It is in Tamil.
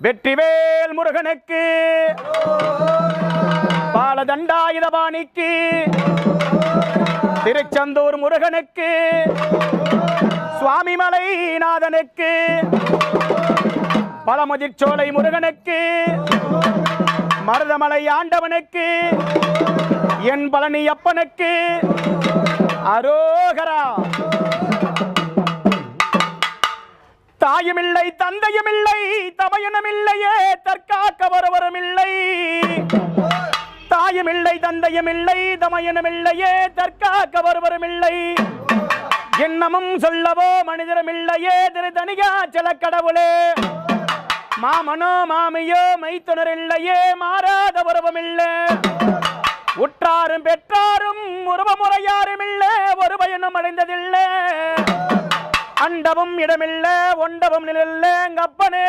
வெற்றிவேல் முருகனுக்கு பாலதண்டாயுதபாணிக்கு திருச்செந்தூர் முருகனுக்கு சுவாமிமலை நாதனுக்கு பழமுதிர்ச்சோலை முருகனுக்கு மருதமலை ஆண்டவனுக்கு என் பழனி அப்பனுக்கு அரோகரா. தாயுமில்லை தந்தையுமில்லை தமையனுமில்லையே தற்காக்க ஒருவருமில்லை. தாயுமில்லை தந்தையுமில்லை தமையனுமில்லையே தற்காக்க ஒருவருமில்லை. எண்ணமும் சொல்லவோ மனிதருமில்லையே திருத்தணிகாச்சல கடவுளே. மாமனோ மாமியோ மைத்துனர் இல்லையே மாறாத உறவுமில்லை. உற்றாரும் பெற்றாரும் உறவுமுறையாரும் இல்லை ஒரு பயனும் அடைந்ததில்லை. அண்டவும் இடமில்லை ஒண்டவும் நிலையில்லை. எங்க அப்பனே